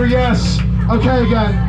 Yes. Okay, again.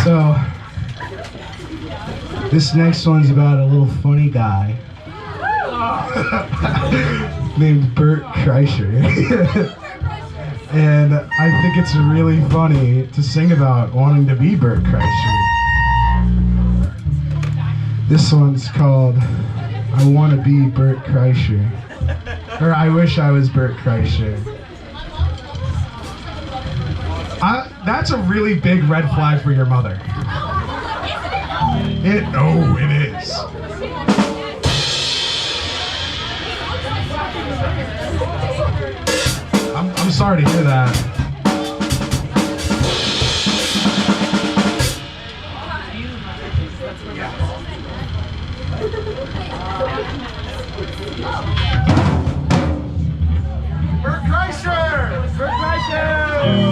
So, this next one's about a little funny guy named Bert Kreischer. And I think it's really funny to sing about wanting to be Bert Kreischer. This one's called I Want to Be Bert Kreischer. Or I Wish I Was Bert Kreischer. That's a really big red flag for your mother. It is. I'm sorry to hear that. Bert Kreischer! Bert Kreischer!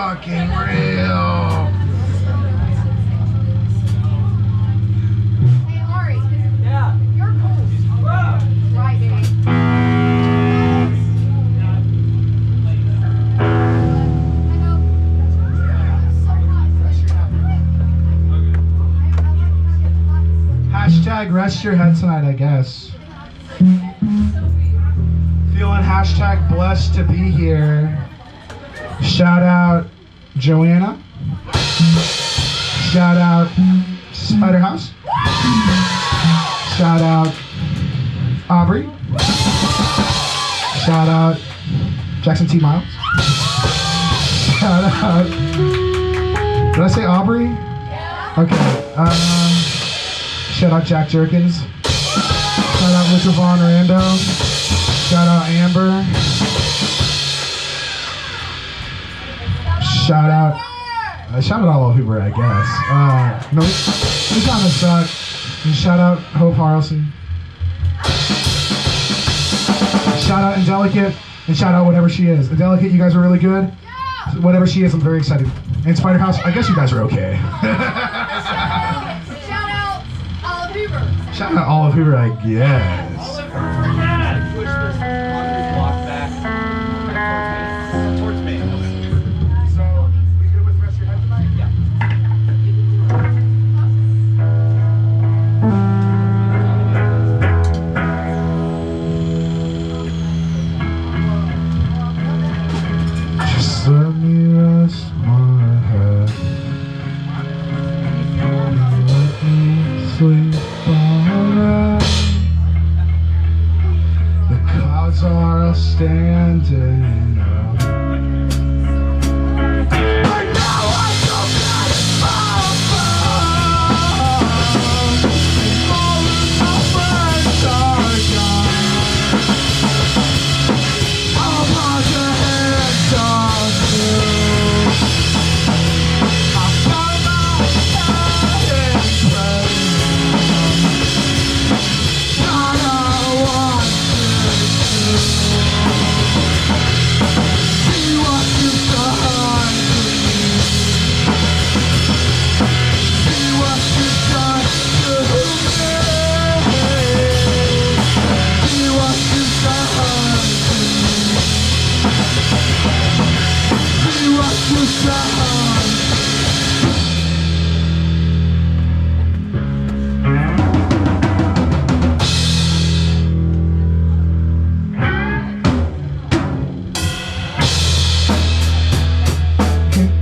fucking real. Hey, Ari. Yeah. You're cool. Right, baby. Hashtag rest your head tonight, I guess. Feeling hashtag blessed to be here. Shout out Joanna. Shout out Spiderhouse. Shout out Aubrey. Shout out Jackson T. Miles. Shout out. Did I say Aubrey? Okay. Shout out Jack Jerkins. Shout out Richard Von Rando. Shout out Amber. Shout out. Shout out all of Hoover, I guess. No, we kind of suck. And shout out Hope Harrelson. Shout out Indelicate. And shout out whatever she is. Indelicate, you guys are really good. Whatever she is, I'm very excited. And Spiderhouse, I guess you guys are okay. Shout out all of Hoover, I guess. Push this block back towards me. So, we good with rest your head tonight? Yeah. Just let me rest my head. Let me sleep. The clouds are standing up. I know I don't get all my friends are gone. I'll put your hands on you. I've got my head in prayer.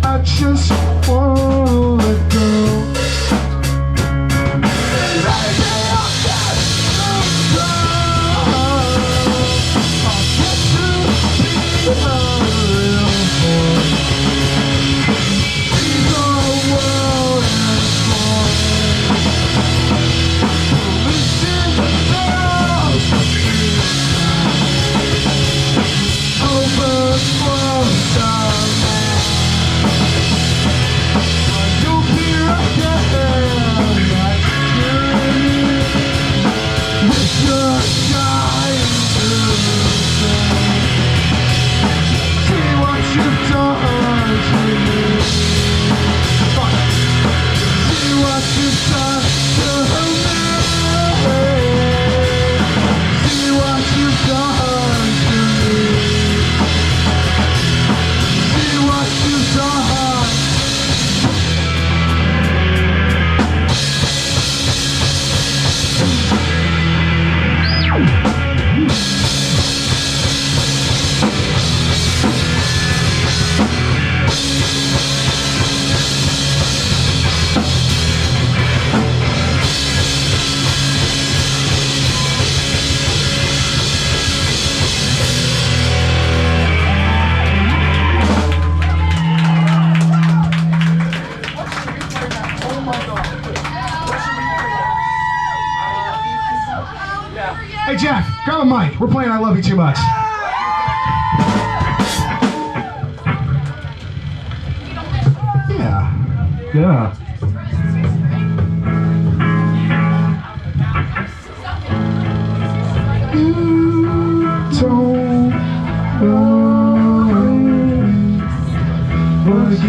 I just wanna go. Hey Jack, grab a mic. We're playing I Love You Too Much. Yeah. Yeah. You don't know what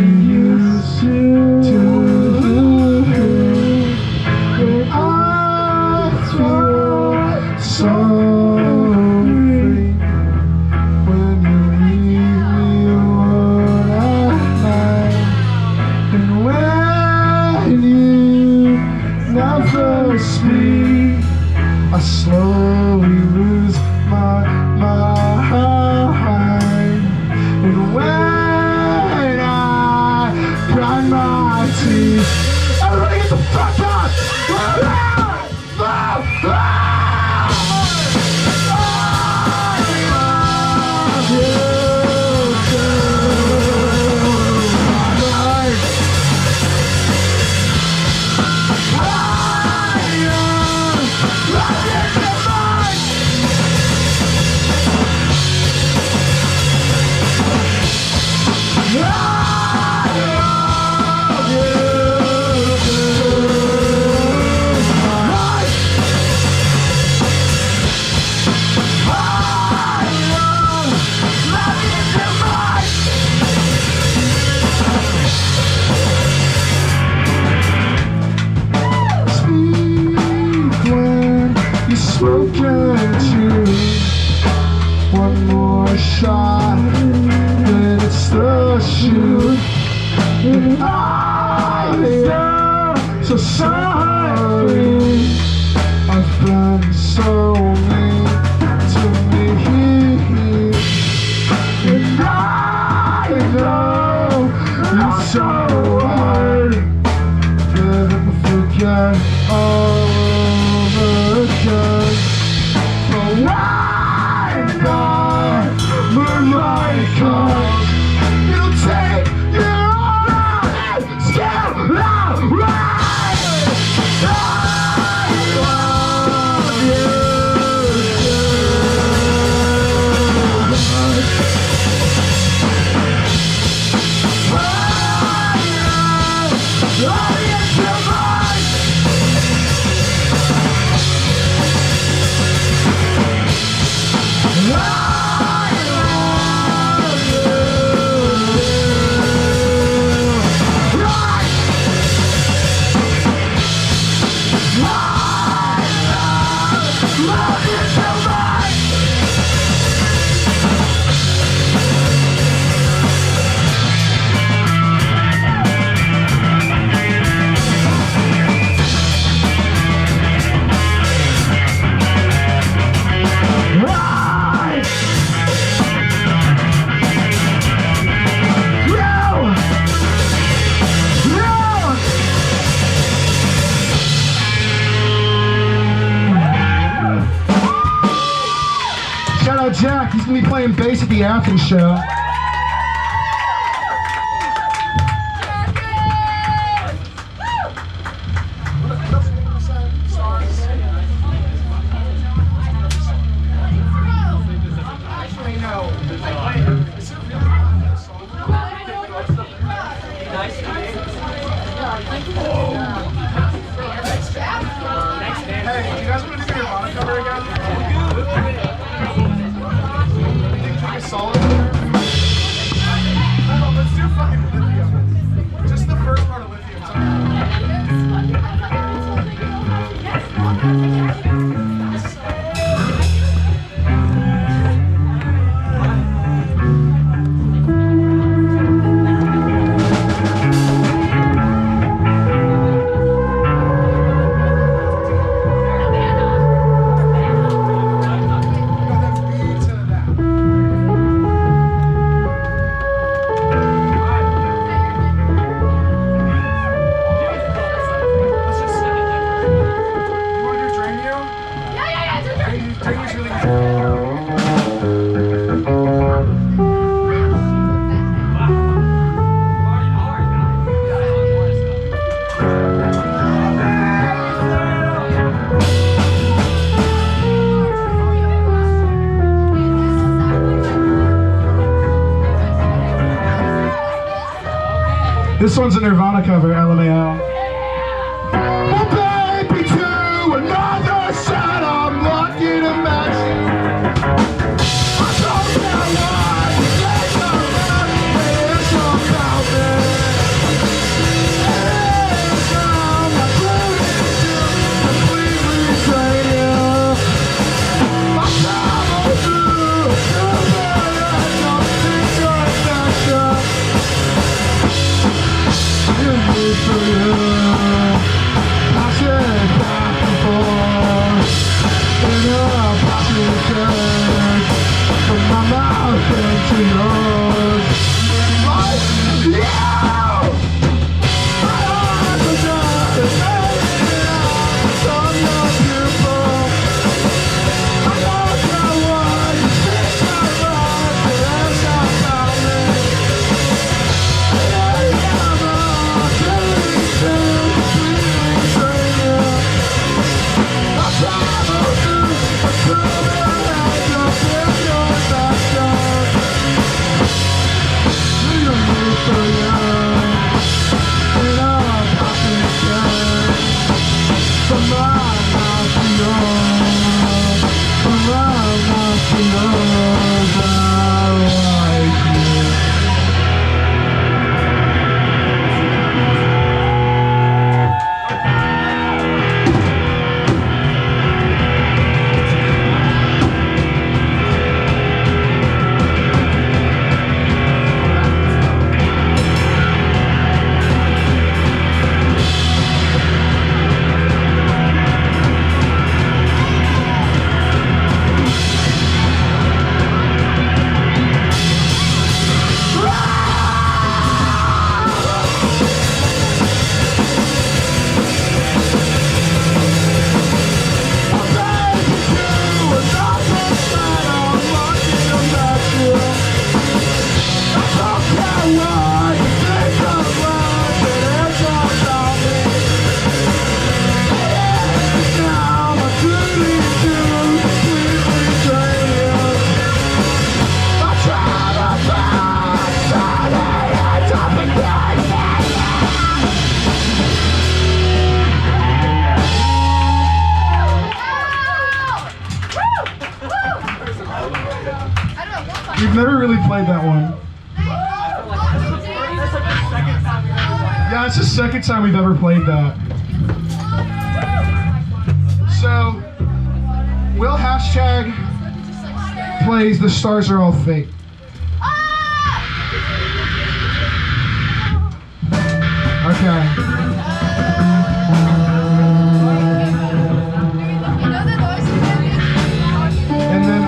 speed, I slowly lose my mind. And when I grind my teeth, everybody get the fuck up! Smoke at you. One more shot, then it's the shoot. And I am so sorry. I've been so mean to me. And I know it's so hard. Never forget all over again. But when the moonlight comes, it'll take you all and scale right. I love you. Jack, he's gonna be playing bass at the Athens show. Hey, you guys want to do the Nirvana cover again? Solitaire? No, let's do fucking lithium. Just the first part of lithium. This one's a Nirvana cover, LMAO. Oh, baby, to another side, I'm lucky to match you. I don't care what you think about me, it's all about me. Anytime I put it to completely drain you. I travel through the world and don't think you're special. For you. We've never really played that one. That's like the second time we've ever done Yeah, it's the second time we've ever played that. So, Will hashtag plays The Stars Are All Fake. Okay. And then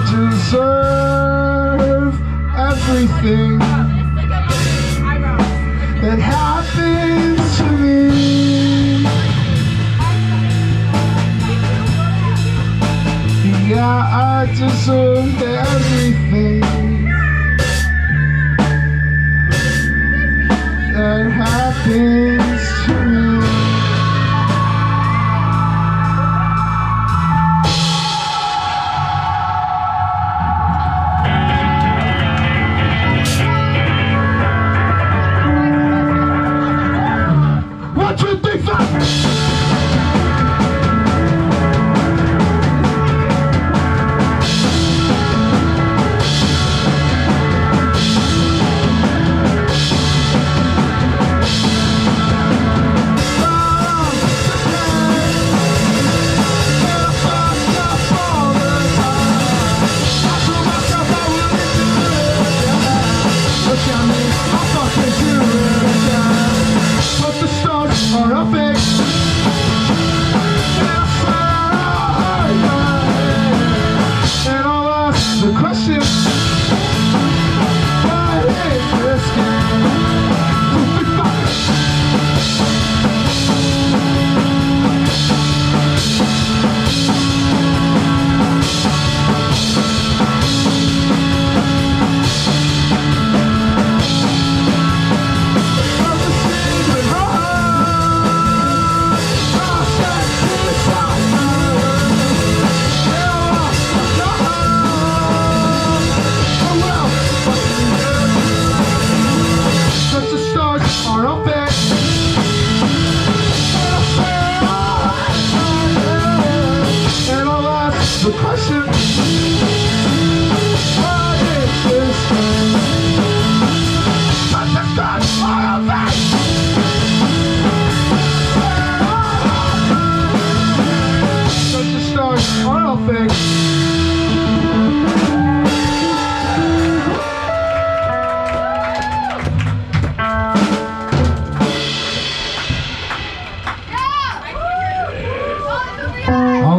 deserve everything that happens to me. Yeah, I deserve everything that happens to me.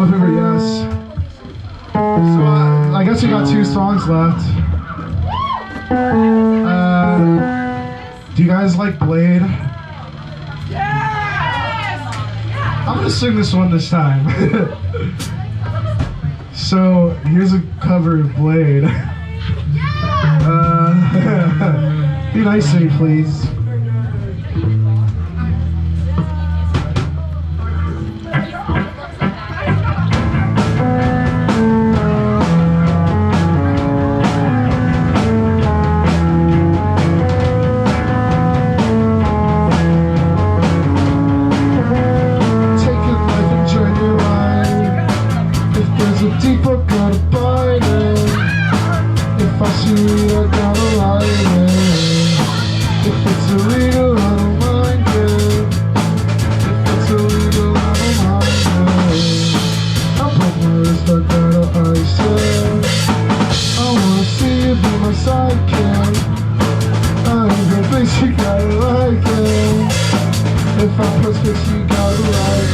Hoover, yes. So I guess we got 2 songs left. Do you guys like Blade? Yes! I'm gonna sing this one this time. So here's a cover of Blade. Be nice to me, please. if I push this, you gotta right.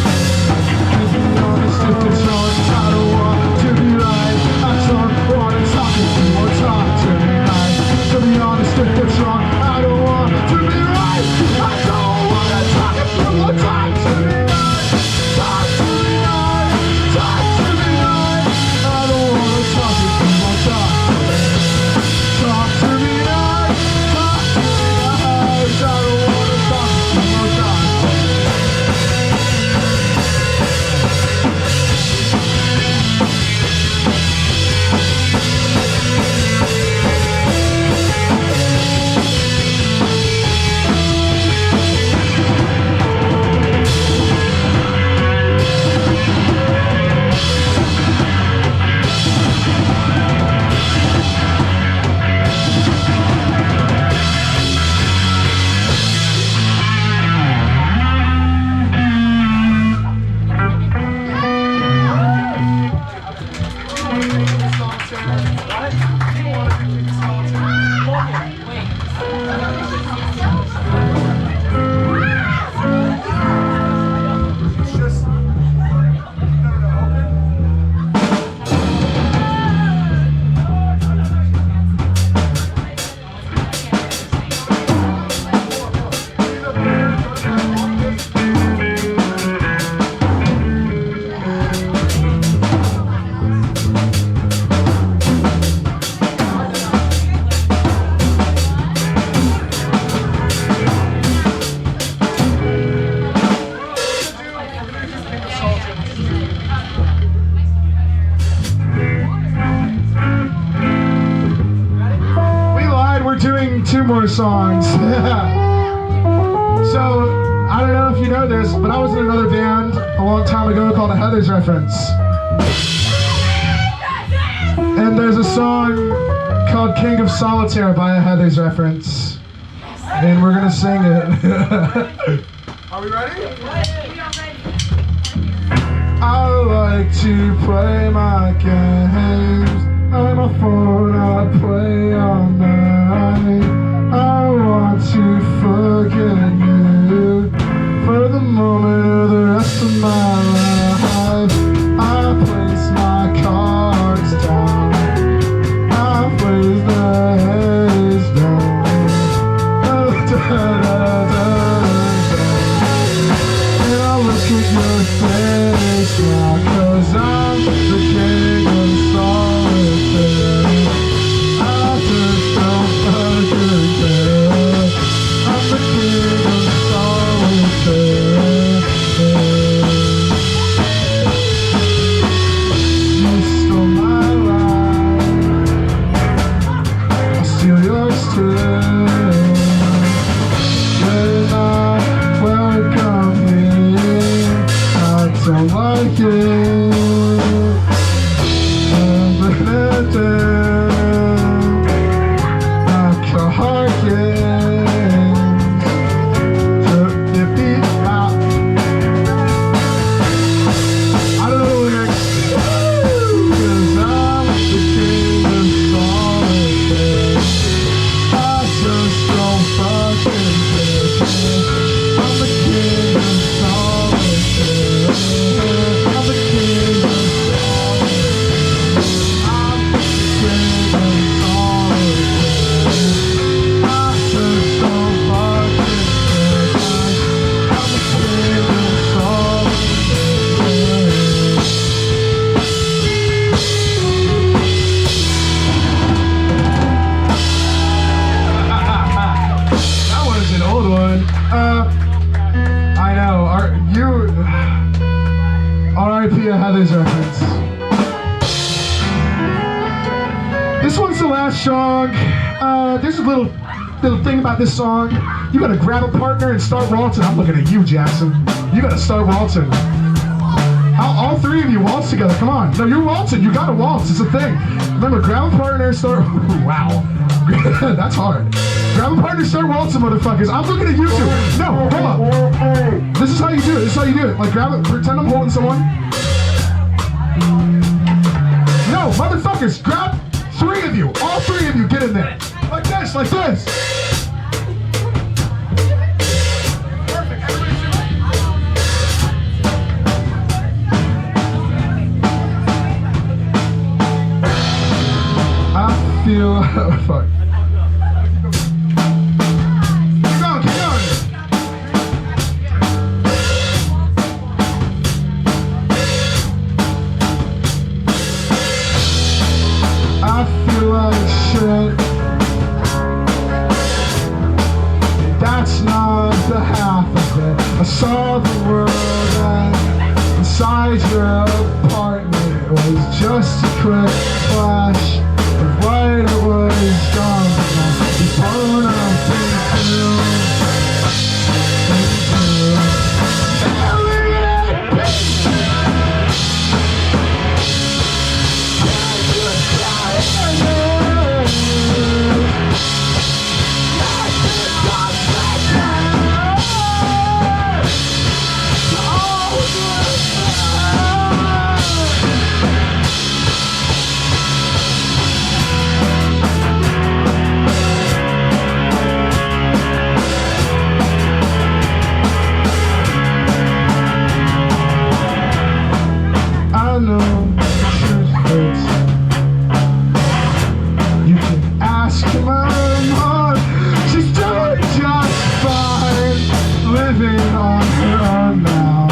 To be honest, if it's wrong, I don't want to be right. I don't want to talk if you won't talk to me right. To be honest, if it's wrong, I don't want to be right. I don't want to talk if you won't talk to me right. Talk to me right. Talk to me right. I don't want to talk if you won't talk to me. Talk to me right. Talk to me right. I don't want to talk if you won't talk to me. Two more songs. So, I don't know if you know this, but I was in another band a long time ago called A Heather's Reference. And there's a song called King of Solitaire by A Heather's Reference. And we're gonna sing it. Are we ready? I like to play my games. I'm a phone, I play all night. I want to forget you for the moment of the rest of my life. I place my cards down. I place the heads down. And I look at your face now, 'cause I'm the king of solitaire. I just don't fucking care. I'm the king of solitaire. You stole my life, I'll steal yours too. You're not welcome here, I don't like it. I know. R.I.P. A Heather's Reference. This one's the last song. There's a little thing about this song. You gotta grab a partner and start waltzing. I'm looking at you, Jackson. You gotta start waltzing. All three of you waltz together. Come on. No, you're waltzing. You gotta waltz. It's a thing. Remember, grab a partner and start. Wow. That's hard. Grab a partner, start waltzing, motherfuckers. I'm looking at you two. No, hold up. This is how you do it. This is how you do it. Like, grab it. Pretend I'm holding someone. No, motherfuckers. Grab three of you. All three of you. Get in there. Like this. Like this. Perfect. Everybody Fuck. Keep going, keep going. I feel like shit. That's not the half of it. I saw the world and inside your apartment was just a quick flash of what it was done. It's blown up into I know the truth hurts. You can ask my mom, she's doing just fine, living on her own now.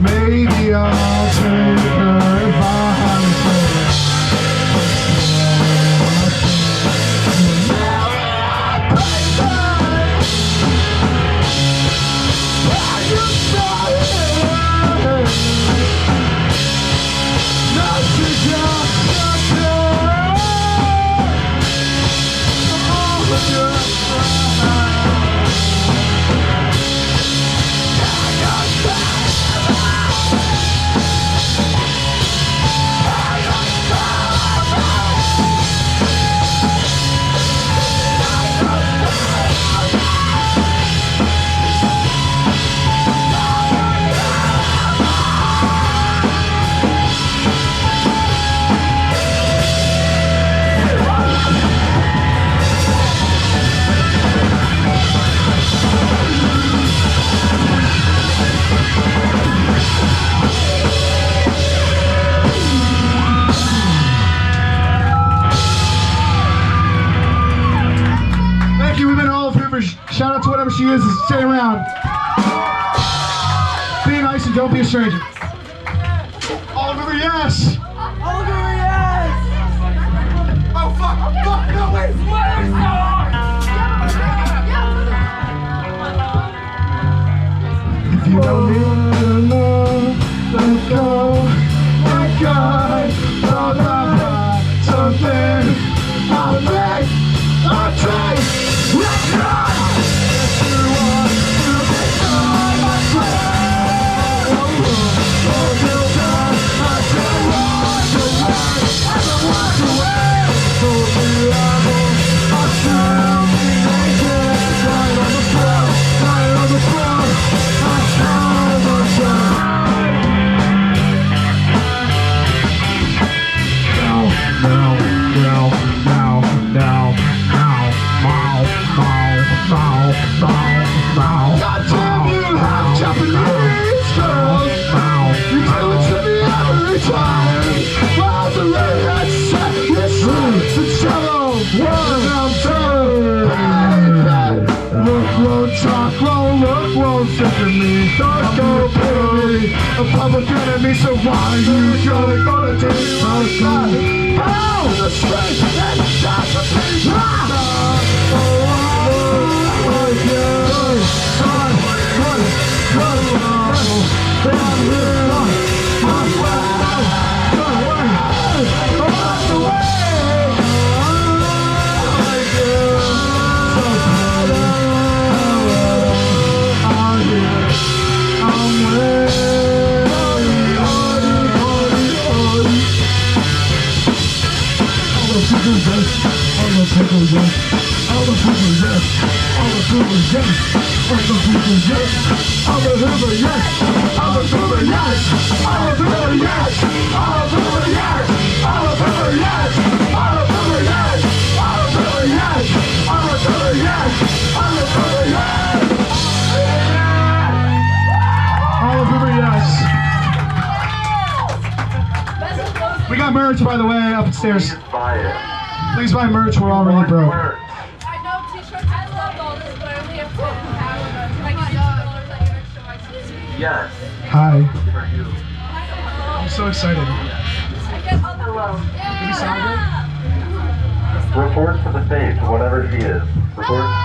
Maybe I'll take her if I have Thank you, we've been all of Hoover. Shout out to whatever she is, stay around. Be nice and don't be a stranger. All of Hoover, yes! Oh fuck! Fuck! No wait! If you don't need to know, let go. My God, all about something I'll make, I'll take. Let go! If you want to become my friend, until time I can walk away, I can walk away. For the apple, I'll still be naked, right on the floor, right on the floor. Goddamn, you have Japanese girls. You do it to me every time. While the redhead set it's the cello. One I'm done. Hey, look won't talk, look won't sit to me. Don't go pity a public enemy, so why you gonna do like that? How the strength and the shots of peace. We got merch, by the way, upstairs. Please buy it. Please buy merch. We're all really broke. Merch. I know t-shirts and love all this, but I only have 10 pounds. Can I get $2 on your next show? I see. Yes, Hi. for you. I'm so excited. I get hello. Did we sound good? Report to the face, whatever she is. Report.